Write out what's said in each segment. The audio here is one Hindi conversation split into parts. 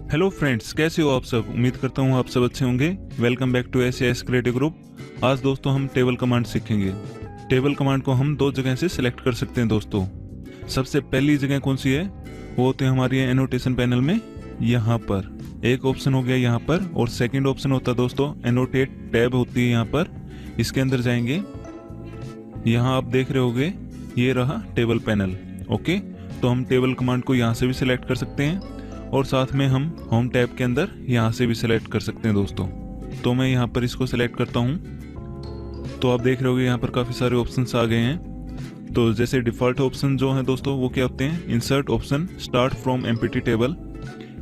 हेलो फ्रेंड्स, कैसे हो आप सब। उम्मीद करता हूँ आप सब अच्छे होंगे। Welcome back to S creative group. आज दोस्तों हम टेबल कमांड सीखेंगे। टेबल कमांड को हम दो जगह से सिलेक्ट कर सकते हैं दोस्तों। सबसे पहली जगह कौन सी है, वो होते हैं हमारी एनोटेशन पैनल में। यहाँ पर एक ऑप्शन हो गया यहाँ पर, और सेकंड ऑप्शन होता है दोस्तों एनोटेट टैब होती है यहाँ पर। इसके अंदर जाएंगे, यहाँ आप देख रहे होगे ये रहा टेबल पैनल। ओके, तो हम टेबल कमांड को यहाँ से भी सिलेक्ट कर सकते हैं, और साथ में हम होम टैब के अंदर यहाँ से भी सिलेक्ट कर सकते हैं दोस्तों। तो मैं यहाँ पर इसको सिलेक्ट करता हूँ, तो आप देख रहे होगे यहाँ पर काफ़ी सारे ऑप्शंस आ गए हैं। तो जैसे डिफ़ॉल्ट ऑप्शन जो है दोस्तों वो क्या होते हैं, insert option, start from empty table,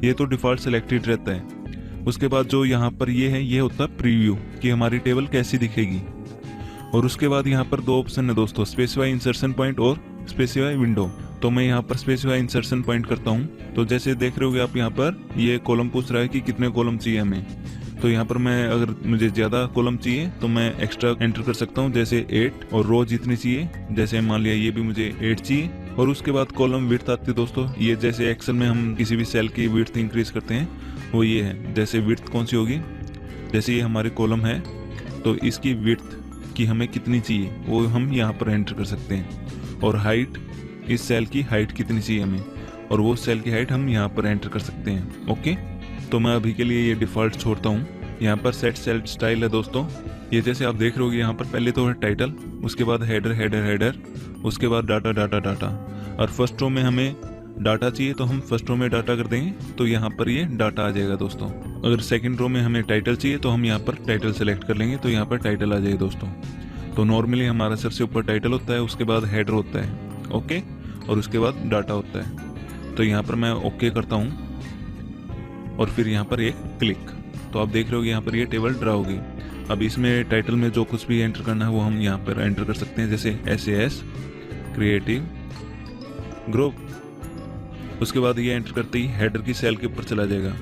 ये तो डिफ़ॉल्ट सिलेक्टेड रहता है। उसके बाद जो यहाँ पर ये है, ये होता है प्रीव्यू, कि हमारी टेबल कैसी दिखेगी। और उसके बाद यहाँ पर दो ऑप्शन है दोस्तों, स्पेसिफाई इंसर्शन पॉइंट और स्पेसिफाई विंडो। तो मैं यहाँ पर स्पेसिफाई इंसर्शन पॉइंट करता हूँ। तो जैसे देख रहे होगे आप यहाँ पर ये कॉलम पूछ रहा है कि कितने कॉलम चाहिए हमें। तो यहाँ पर मैं, अगर मुझे ज़्यादा कॉलम चाहिए तो मैं एक्स्ट्रा एंटर कर सकता हूँ, जैसे 8, और रो जितनी चाहिए, जैसे मान लिया ये भी मुझे 8 चाहिए। और उसके बाद कॉलम विड्थ आती है दोस्तों। ये जैसे एक्सेल में हम किसी भी सेल की विड्थ इंक्रीज करते हैं, वो ये है। जैसे विड्थ कौन सी होगी, जैसे ये हमारे कॉलम है तो इसकी विड्थ कि हमें कितनी चाहिए वो हम यहाँ पर एंटर कर सकते हैं। और हाइट, इस सेल की हाइट कितनी चाहिए हमें, और वो सेल की हाइट हम यहाँ पर एंटर कर सकते हैं। ओके, तो मैं अभी के लिए ये डिफ़ॉल्ट छोड़ता हूँ। यहाँ पर सेट सेल स्टाइल है दोस्तों। ये जैसे आप देख रहे होगे यहाँ पर पहले तो है टाइटल, उसके बाद हेडर हेडर हेडर, उसके बाद डाटा डाटा डाटा। और फर्स्ट रो में हमें डाटा चाहिए तो हम फर्स्ट रो में डाटा कर देंगे, तो यहाँ पर ये डाटा आ जाएगा दोस्तों। अगर सेकंड रो में हमें टाइटल चाहिए तो हम यहाँ पर टाइटल सेलेक्ट कर लेंगे, तो यहाँ पर टाइटल आ जाएगा दोस्तों। तो नॉर्मली हमारा सबसे ऊपर टाइटल होता है, उसके बाद हेडर होता है, ओके, और उसके बाद डाटा होता है। तो यहाँ पर मैं ओके करता हूँ, और फिर यहाँ पर एक क्लिक। तो आप देख रहे हो यहाँ पर ये टेबल ड्रा होगी। अब इसमें टाइटल में जो कुछ भी एंटर करना है वो हम यहाँ पर एंटर कर सकते हैं, जैसे SAS क्रिएटिव ग्रुप। उसके बाद ये एंटर करते ही हेडर की सेल के ऊपर चला जाएगा।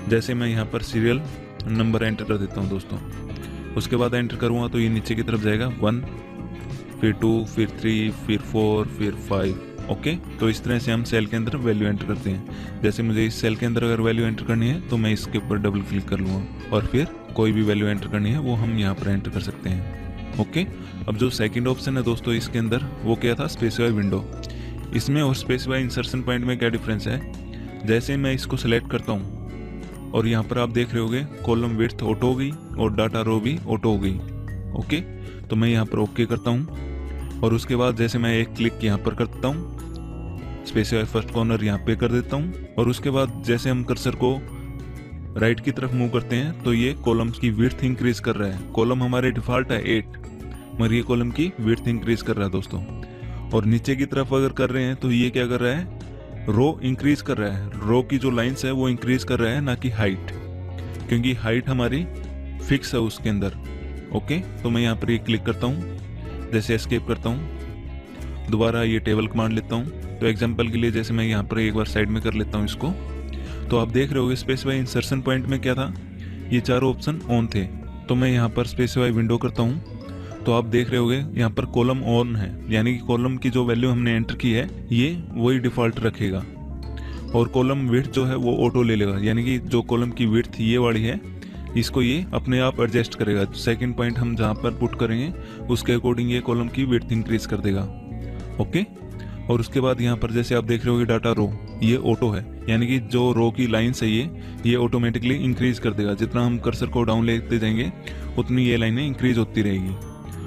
जैसे मैं यहाँ पर सीरियल नंबर एंटर कर देता हूँ दोस्तों। उसके बाद एंटर करूँगा तो ये नीचे की तरफ जाएगा, 1, फिर 2, फिर 3, फिर 4, फिर 5। ओके, तो इस तरह से हम सेल के अंदर वैल्यू एंटर करते हैं। जैसे मुझे इस सेल के अंदर अगर वैल्यू एंटर करनी है तो मैं इसके ऊपर डबल क्लिक कर लूँगा, और फिर कोई भी वैल्यू एंटर करनी है वो हम यहाँ पर एंटर कर सकते हैं। ओके, अब जो सेकंड ऑप्शन है दोस्तों इसके अंदर, वो क्या था, स्पेसिफाई विंडो। इसमें और स्पेसिफाई इंसर्शन पॉइंट में क्या डिफरेंस है, जैसे मैं इसको सिलेक्ट करता हूँ और यहाँ पर आप देख रहे होगे कॉलम विड्थ ऑटो हो गई और डाटा रो भी ऑटो हो गई। ओके, तो मैं यहाँ पर ओके करता हूँ, और उसके बाद जैसे मैं एक क्लिक यहाँ पर करता हूँ, स्पेसिफाई फर्स्ट कॉर्नर यहाँ पे कर देता हूँ, और उसके बाद जैसे हम कर्सर को राइट की तरफ मूव करते हैं तो ये कॉलम्स की विड्थ इंक्रीज कर रहा है। कॉलम हमारे डिफॉल्ट है 8, मगर ये कॉलम की विड्थ इंक्रीज कर रहा है दोस्तों। और नीचे की तरफ अगर कर रहे हैं तो ये क्या कर रहा है, रो इंक्रीज कर रहा है। रो की जो लाइंस है वो इंक्रीज कर रहा है, ना कि हाइट, क्योंकि हाइट हमारी फिक्स है उसके अंदर। ओके, तो मैं यहाँ पर ये क्लिक करता हूँ, जैसे एस्केप करता हूँ, दोबारा ये टेबल कमांड लेता हूँ। तो एग्जांपल के लिए जैसे मैं यहाँ पर एक बार साइड में कर लेता हूँ इसको, तो आप देख रहे होगे स्पेसिफाई इंसर्शन पॉइंट में क्या था, ये चारों ऑप्शन ऑन थे। तो मैं यहाँ पर स्पेसिफाई विंडो करता हूँ, तो आप देख रहे होगे यहाँ पर कॉलम ऑन है, यानी कि कॉलम की जो वैल्यू हमने एंटर की है ये वही डिफॉल्ट रखेगा। और कॉलम विड्थ जो है वो ऑटो ले लेगा, यानी कि जो कॉलम की विड्थ ये वाली है इसको ये अपने आप एडजस्ट करेगा। सेकंड पॉइंट हम जहाँ पर पुट करेंगे उसके अकॉर्डिंग ये कॉलम की विड्थ इंक्रीज कर देगा। ओके, और उसके बाद यहाँ पर जैसे आप देख रहे होगे डाटा रो, ये ऑटो है, यानी कि जो रो की लाइन्स है ये ऑटोमेटिकली इंक्रीज कर देगा। जितना हम कर्सर को डाउन लेते जाएंगे उतनी ये लाइनें इंक्रीज होती रहेगी।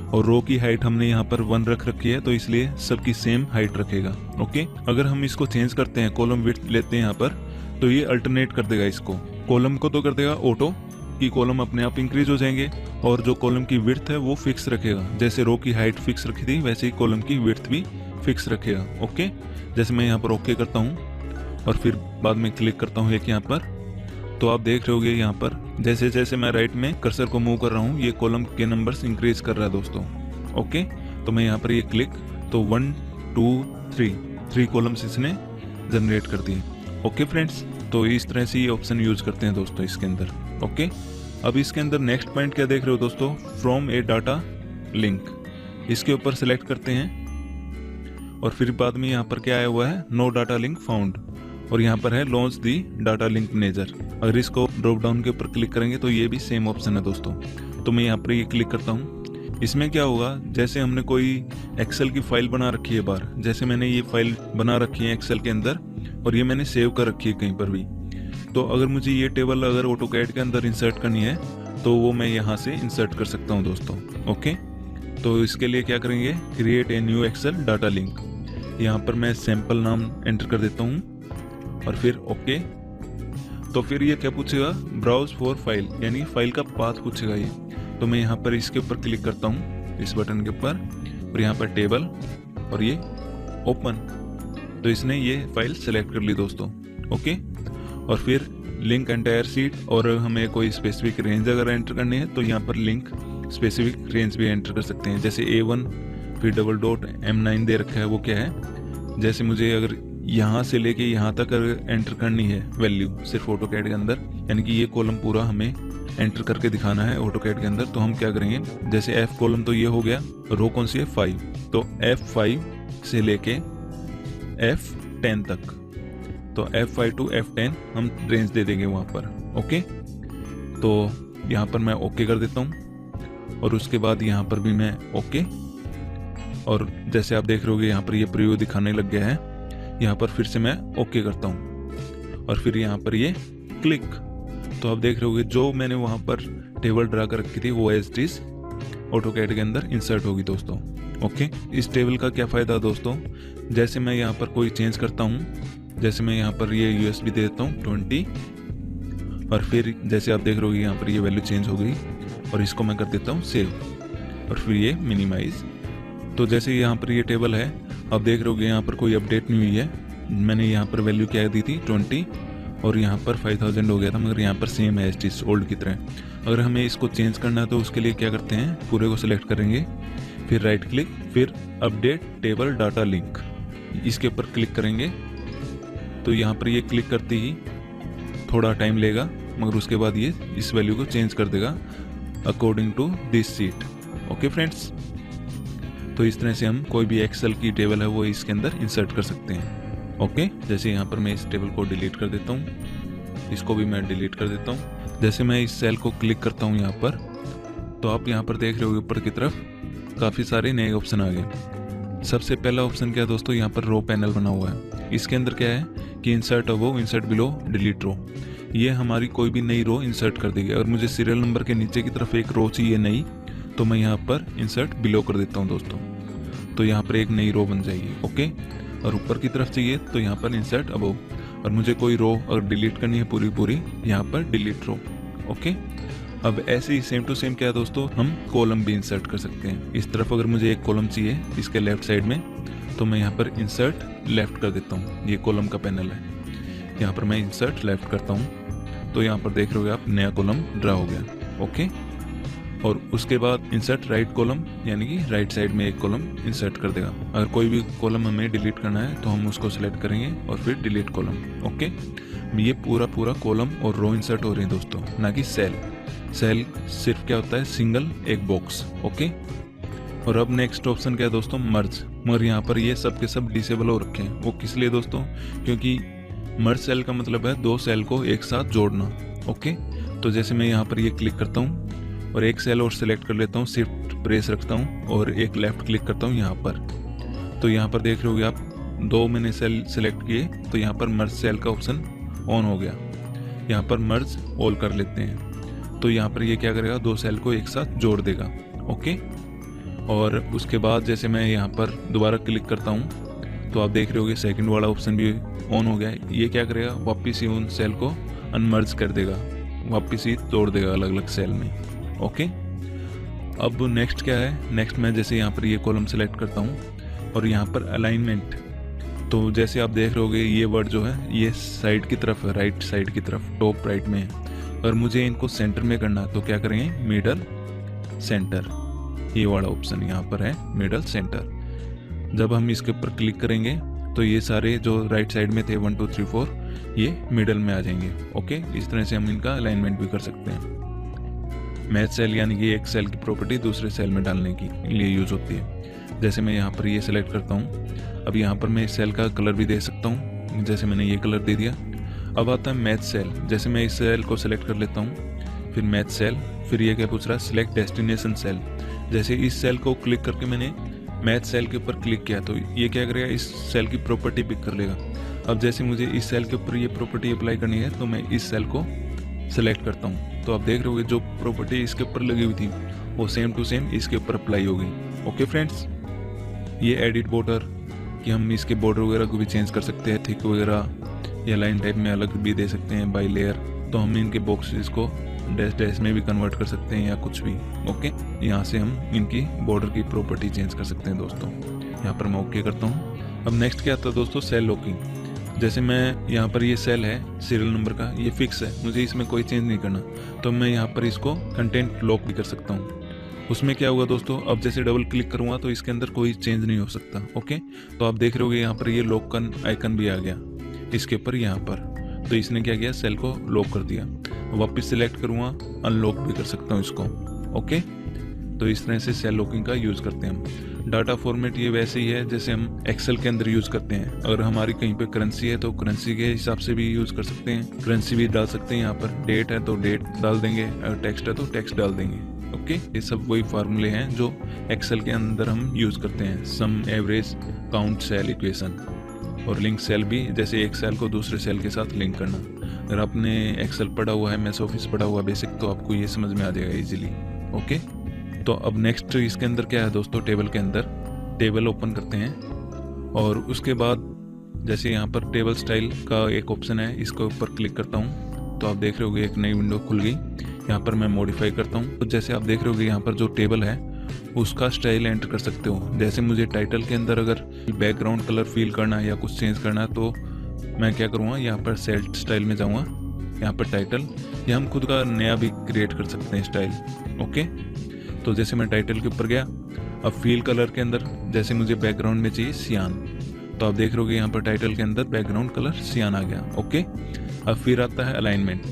और रो की हाइट हमने यहाँ पर 1 रख रखी है, तो इसलिए सबकी सेम हाइट रखेगा। ओके, अगर हम इसको चेंज करते हैं, कॉलम विड्थ लेते हैं यहाँ पर, तो ये अल्टरनेट कर देगा इसको। कॉलम को तो कर देगा ऑटो कि कॉलम अपने आप इंक्रीज हो जाएंगे, और जो कॉलम की विड्थ है वो फिक्स रखेगा। जैसे रो की हाइट फिक्स रखी थी वैसे ही कॉलम की विड्थ भी फिक्स रखेगा। ओके, जैसे मैं यहाँ पर ओके करता हूँ और फिर बाद में क्लिक करता हूँ एक यहाँ पर, तो आप देख रहे होगे यहाँ पर जैसे जैसे मैं राइट में कर्सर को मूव कर रहा हूँ ये कॉलम के नंबर्स इंक्रीज कर रहा है दोस्तों। ओके, तो मैं यहाँ पर ये क्लिक, तो 1 2 3 कॉलम्स इसने जनरेट कर दिए। ओके फ्रेंड्स, तो इस तरह से ये ऑप्शन यूज करते हैं दोस्तों इसके अंदर। ओके, अब इसके अंदर नेक्स्ट पॉइंट क्या देख रहे हो दोस्तों, फ्रॉम ए डाटा लिंक, इसके ऊपर सेलेक्ट करते हैं, और फिर बाद में यहाँ पर क्या आया हुआ है, नो डाटा लिंक फाउंड। और यहाँ पर है launch the data link manager. अगर इसको ड्रॉप डाउन के ऊपर क्लिक करेंगे तो ये भी सेम ऑप्शन है दोस्तों। तो मैं यहाँ पर ये क्लिक करता हूँ। इसमें क्या होगा, जैसे हमने कोई एक्सेल की फाइल बना रखी है बार, जैसे मैंने ये फाइल बना रखी है एक्सेल के अंदर और ये मैंने सेव कर रखी है कहीं पर भी, तो अगर मुझे ये टेबल अगर ऑटोकैड के अंदर इंसर्ट करनी है तो वो मैं यहाँ से इंसर्ट कर सकता हूँ दोस्तों। ओके, तो इसके लिए क्या करेंगे, create a new Excel data link. यहाँ पर मैं सैंपल नाम एंटर कर देता हूँ और फिर ओके। तो फिर ये क्या पूछेगा, ब्राउज फॉर फाइल, यानी फाइल का पाथ पूछेगा ये। तो मैं यहाँ पर इसके ऊपर क्लिक करता हूँ, इस बटन के ऊपर, और यहाँ पर टेबल और ये ओपन। तो इसने ये फाइल सेलेक्ट कर ली दोस्तों। ओके, और फिर लिंक एंटायर सीट, और हमें कोई स्पेसिफिक रेंज अगर एंटर करनी है तो यहाँ पर लिंक स्पेसिफिक रेंज भी एंटर कर सकते हैं। जैसे A1 फिर डबल डॉट M9 दे रखा है, वो क्या है, जैसे मुझे अगर यहाँ से लेके यहाँ तक अगर एंटर करनी है वैल्यू सिर्फ ऑटोकैड के अंदर, यानी कि ये कॉलम पूरा हमें एंटर करके दिखाना है ऑटोकैड के अंदर, तो हम क्या करेंगे, जैसे F कॉलम तो ये हो गया, रो कौन सी है 5, तो F5 से लेके F10 तक, तो F5 to F10 हम रेंज दे देंगे वहाँ पर। ओके, तो यहाँ पर मैं ओके कर देता हूँ और उसके बाद यहाँ पर भी मैं ओके, और जैसे आप देख रहे होगे यहाँ पर ये प्रीव्यू दिखाने लग गया है। यहाँ पर फिर से मैं ओके करता हूँ और फिर यहाँ पर ये क्लिक, तो आप देख रहे होगे जो मैंने वहाँ पर टेबल ड्रा कर रखी थी वो एज इट इज ऑटोकैड के अंदर इंसर्ट होगी दोस्तों। ओके, इस टेबल का क्या फ़ायदा दोस्तों, जैसे मैं यहाँ पर कोई चेंज करता हूँ, जैसे मैं यहाँ पर ये USB दे देता हूँ 20, और फिर जैसे आप देख रहे हो यहाँ पर ये वैल्यू चेंज हो गई, और इसको मैं कर देता हूँ सेव, और फिर ये मिनिमाइज। तो जैसे यहाँ पर ये टेबल है, आप देख रहे हो यहाँ पर कोई अपडेट नहीं हुई है, मैंने यहाँ पर वैल्यू क्या दी थी 20 और यहाँ पर 5000 हो गया था, मगर यहाँ पर सेम है एज ओल्ड की तरह। अगर हमें इसको चेंज करना है तो उसके लिए क्या करते हैं, पूरे को सिलेक्ट करेंगे, फिर राइट क्लिक, फिर अपडेट टेबल डाटा लिंक, इसके ऊपर क्लिक करेंगे। तो यहाँ पर ये क्लिक करते ही थोड़ा टाइम लेगा, मगर उसके बाद ये इस वैल्यू को चेंज कर देगा according to this sheet. Okay friends, तो इस तरह से हम कोई भी एक्सेल की टेबल है वो इसके अंदर इंसर्ट कर सकते हैं। ओके, जैसे यहाँ पर मैं इस टेबल को डिलीट कर देता हूँ, इसको भी मैं डिलीट कर देता हूँ। जैसे मैं इस सेल को क्लिक करता हूँ यहाँ पर, तो आप यहाँ पर देख रहे हो ऊपर की तरफ काफ़ी सारे नए ऑप्शन आ गए। सबसे पहला ऑप्शन क्या है दोस्तों, यहाँ पर रो पैनल बना हुआ है। इसके अंदर क्या है कि insert above, insert below, delete row, ये हमारी कोई भी नई रो इंसर्ट कर देगी। अगर मुझे सीरियल नंबर के नीचे की तरफ एक रो चाहिए नई, तो मैं यहाँ पर इंसर्ट बिलो कर देता हूँ दोस्तों, तो यहाँ पर एक नई रो बन जाएगी। ओके, और ऊपर की तरफ चाहिए तो यहाँ पर इंसर्ट अबव, और मुझे कोई रो अगर डिलीट करनी है पूरी यहाँ पर डिलीट रो। ओके, अब ऐसे ही सेम टू सेम क्या है दोस्तों, हम कॉलम भी इंसर्ट कर सकते हैं। इस तरफ अगर मुझे एक कॉलम चाहिए इसके लेफ्ट साइड में, तो मैं यहाँ पर इंसर्ट लेफ्ट कर देता हूँ, ये कॉलम का पैनल है, यहाँ पर मैं इंसर्ट लेफ्ट करता हूँ, तो यहाँ पर देख रहे हो आप नया कॉलम ड्रा हो गया। ओके, और उसके बाद इंसर्ट राइट कॉलम, यानी कि राइट साइड में एक कॉलम इंसर्ट कर देगा। अगर कोई भी कॉलम हमें डिलीट करना है तो हम उसको सिलेक्ट करेंगे और फिर डिलीट कॉलम। ओके, ये पूरा कॉलम और रो इंसर्ट हो रहे हैं दोस्तों, ना कि सेल। सेल सिर्फ क्या होता है, सिंगल एक बॉक्स। ओके, और अब नेक्स्ट ऑप्शन क्या है दोस्तों, मर्ज। मगर यहाँ पर ये सब के सब डिसेबल हो रखे हैं। वो किस लिए दोस्तों, क्योंकि मर्ज सेल का मतलब है दो सेल को एक साथ जोड़ना। ओके, तो जैसे मैं यहाँ पर ये क्लिक करता हूँ और एक सेल और सिलेक्ट कर लेता हूँ, शिफ्ट प्रेस रखता हूँ और एक लेफ्ट क्लिक करता हूँ यहाँ पर, तो यहाँ पर देख रहे होगे आप दो मैंने सेल सिलेक्ट किए, तो यहाँ पर मर्ज सेल का ऑप्शन ऑन हो गया। यहाँ पर मर्ज ऑल कर लेते हैं, तो यहाँ पर ये क्या करेगा, दो सेल को एक साथ जोड़ देगा। ओके, और उसके बाद जैसे मैं यहाँ पर दोबारा क्लिक करता हूँ तो आप देख रहे होगे सेकंड वाला ऑप्शन भी ऑन हो गया है। ये क्या करेगा, वापस ही उन सेल को अनमर्ज कर देगा, वापस ही तोड़ देगा अलग अलग सेल में। ओके, अब नेक्स्ट क्या है, नेक्स्ट मैं जैसे यहाँ पर ये कॉलम सेलेक्ट करता हूँ और यहाँ पर अलाइनमेंट, तो जैसे आप देख रहे होगे ये वर्ड जो है ये साइड की तरफ है, राइट साइड की तरफ टॉप राइट में है। अगर मुझे इनको सेंटर में करना है तो क्या करेंगे, मिडल सेंटर, ये वाला ऑप्शन यहाँ पर है मिडल सेंटर। जब हम इसके ऊपर क्लिक करेंगे तो ये सारे जो राइट साइड में थे 1 2 3 4 ये मिडल में आ जाएंगे। ओके, इस तरह से हम इनका अलाइनमेंट भी कर सकते हैं। मैच सेल यानी कि एक सेल की प्रॉपर्टी दूसरे सेल में डालने के लिए यूज होती है। जैसे मैं यहाँ पर ये सेलेक्ट करता हूँ, अब यहाँ पर मैं इस सेल का कलर भी दे सकता हूँ, जैसे मैंने ये कलर दे दिया। अब आता है मैच सेल, जैसे मैं इस सेल को सिलेक्ट कर लेता हूँ, फिर मैच सेल, फिर ये क्या पूछ रहा है, सिलेक्ट डेस्टिनेशन सेल। जैसे इस सेल को क्लिक करके मैंने मैच सेल के ऊपर क्लिक किया तो ये क्या करेगा, इस सेल की प्रॉपर्टी पिक कर लेगा। अब जैसे मुझे इस सेल के ऊपर ये प्रॉपर्टी अप्लाई करनी है तो मैं इस सेल को सिलेक्ट करता हूँ, तो आप देख रहे होगे जो प्रॉपर्टी इसके ऊपर लगी हुई थी वो सेम टू सेम इसके ऊपर अप्लाई होगी। ओके फ्रेंड्स, ये एडिट बॉर्डर कि हम इसके बॉर्डर वगैरह को भी चेंज कर सकते हैं, थिक वगैरह या लाइन टाइप में अलग भी दे सकते हैं बाई लेयर। तो हम इनके बॉक्सेस को डैश डैश में भी कन्वर्ट कर सकते हैं या कुछ भी। ओके, यहाँ से हम इनकी बॉर्डर की प्रॉपर्टी चेंज कर सकते हैं दोस्तों। यहाँ पर मैं ओके करता हूँ। अब नेक्स्ट क्या आता है दोस्तों, सेल लॉकिंग। जैसे मैं यहाँ पर ये सेल है सीरियल नंबर का, ये फिक्स है, मुझे इसमें कोई चेंज नहीं करना, तो मैं यहाँ पर इसको कंटेंट लॉक भी कर सकता हूँ। उसमें क्या होगा दोस्तों, अब जैसे डबल क्लिक करूँगा तो इसके अंदर कोई चेंज नहीं हो सकता। ओके, तो आप देख रहे होगे यहाँ पर ये लॉक का आइकन भी आ गया इसके ऊपर यहाँ पर, तो इसने क्या किया, सेल को लॉक कर दिया। वापस सिलेक्ट करूँगा, अनलॉक भी कर सकता हूँ इसको। ओके, तो इस तरह से सेल लॉकिंग का यूज़ करते हैं हम। डाटा फॉर्मेट ये वैसे ही है जैसे हम एक्सेल के अंदर यूज़ करते हैं। अगर हमारी कहीं पे करेंसी है तो करेंसी के हिसाब से भी यूज़ कर सकते हैं, करेंसी भी डाल सकते हैं। यहाँ पर डेट है तो डेट डाल देंगे, अगर टेक्स्ट है तो टेक्स्ट डाल देंगे। ओके, ये सब वही फार्मूले हैं जो एक्सेल के अंदर हम यूज़ करते हैं। सम, एवरेज, काउंट, सेल इक्वेशन और लिंक सेल भी, जैसे एक सेल को दूसरे सेल के साथ लिंक करना। अगर आपने एक्सेल पढ़ा हुआ है, एमएस ऑफिस पढ़ा हुआ बेसिक, तो आपको ये समझ में आ जाएगा इजीली। ओके, तो अब नेक्स्ट इसके अंदर क्या है दोस्तों, टेबल के अंदर टेबल ओपन करते हैं और उसके बाद जैसे यहाँ पर टेबल स्टाइल का एक ऑप्शन है, इसके ऊपर क्लिक करता हूँ तो आप देख रहे होगे एक नई विंडो खुल गई। यहाँ पर मैं मॉडिफाई करता हूँ, तो जैसे आप देख रहे होगे यहाँ पर जो टेबल है उसका स्टाइल एंटर कर सकते हो। जैसे मुझे टाइटल के अंदर अगर बैकग्राउंड कलर फिल करना है या कुछ चेंज करना है तो मैं क्या करूँगा, यहाँ पर सेट स्टाइल में जाऊँगा, यहाँ पर टाइटल, या हम खुद का नया भी क्रिएट कर सकते हैं स्टाइल। ओके, तो जैसे मैं टाइटल के ऊपर गया, अब फील कलर के अंदर जैसे मुझे बैकग्राउंड में चाहिए सियान, तो आप देख रहे होगे यहाँ पर टाइटल के अंदर बैकग्राउंड कलर सियान आ गया। ओके, अब फिर आता है अलाइनमेंट।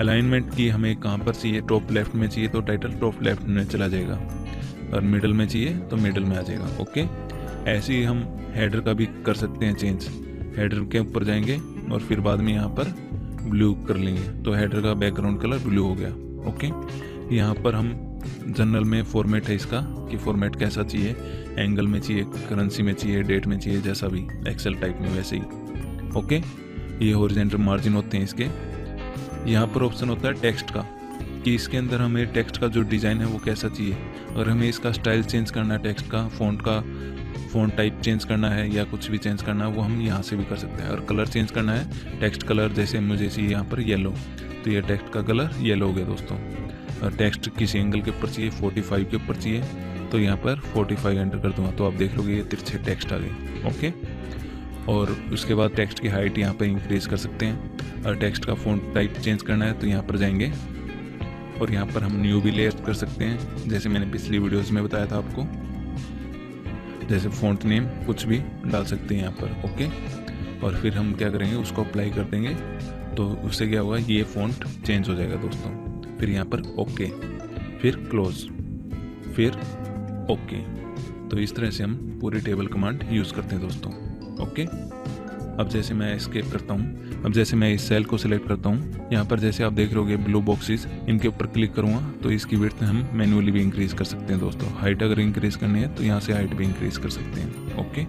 अलाइनमेंट की हमें कहाँ पर चाहिए, टॉप लेफ्ट में चाहिए तो टाइटल टॉप लेफ्ट में चला जाएगा, और मिडल में चाहिए तो मिडल में आ जाएगा। ओके, ऐसे ही हम हेडर का भी कर सकते हैं चेंज। हेडर के ऊपर जाएंगे और फिर बाद में यहाँ पर ब्लू कर लेंगे तो हेडर का बैकग्राउंड कलर ब्लू हो गया। ओके, यहाँ पर हम जनरल में फॉर्मेट है इसका कि फॉर्मेट कैसा चाहिए, एंगल में चाहिए, करेंसी में चाहिए, डेट में चाहिए, जैसा भी एक्सेल टाइप में वैसे ही। ओके, ये हॉरिजॉन्टल मार्जिन होते हैं इसके। यहाँ पर ऑप्शन होता है टेक्स्ट का कि इसके अंदर हमें टेक्स्ट का जो डिज़ाइन है वो कैसा चाहिए। अगर हमें इसका स्टाइल चेंज करना है, टेक्स्ट का फ़ॉन्ट टाइप चेंज करना है या कुछ भी चेंज करना है वो हम यहाँ से भी कर सकते हैं। और कलर चेंज करना है, टेक्स्ट कलर जैसे मुझे चाहिए यहाँ पर येलो, तो ये टेक्स्ट का कलर येलो हो गया दोस्तों। और टेक्स्ट किसी एंगल के ऊपर चाहिए, 45 के ऊपर चाहिए, तो यहाँ पर 45 एंटर कर दूंगा तो आप देख लोगे ये तिरछे टेक्स्ट आ गए। ओके, और उसके बाद टेक्स्ट की हाइट यहाँ पर इंक्रीज कर सकते हैं। और टेक्स्ट का फ़ॉन्ट टाइप चेंज करना है तो यहाँ पर जाएंगे और यहाँ पर हम न्यू भी लेयर कर सकते हैं, जैसे मैंने पिछली वीडियोज़ में बताया था आपको। जैसे फ़ॉन्ट नेम कुछ भी डाल सकते हैं यहाँ पर। ओके, और फिर हम क्या करेंगे, उसको अप्लाई कर देंगे तो उससे क्या होगा, ये फ़ॉन्ट चेंज हो जाएगा दोस्तों। फिर यहाँ पर ओके, फिर क्लोज, फिर ओके। तो इस तरह से हम पूरी टेबल कमांड यूज़ करते हैं दोस्तों। ओके, अब जैसे मैं एस्केप करता हूँ, अब जैसे मैं इस सेल को सिलेक्ट करता हूँ, यहाँ पर जैसे आप देख रहे होगे ब्लू बॉक्सेस, इनके ऊपर क्लिक करूँगा तो इसकी विड्थ हम मैन्युअली भी इंक्रीज़ कर सकते हैं दोस्तों। हाइट अगर इंक्रीज़ करनी है तो यहाँ से हाइट भी इंक्रीज़ कर सकते हैं। ओके,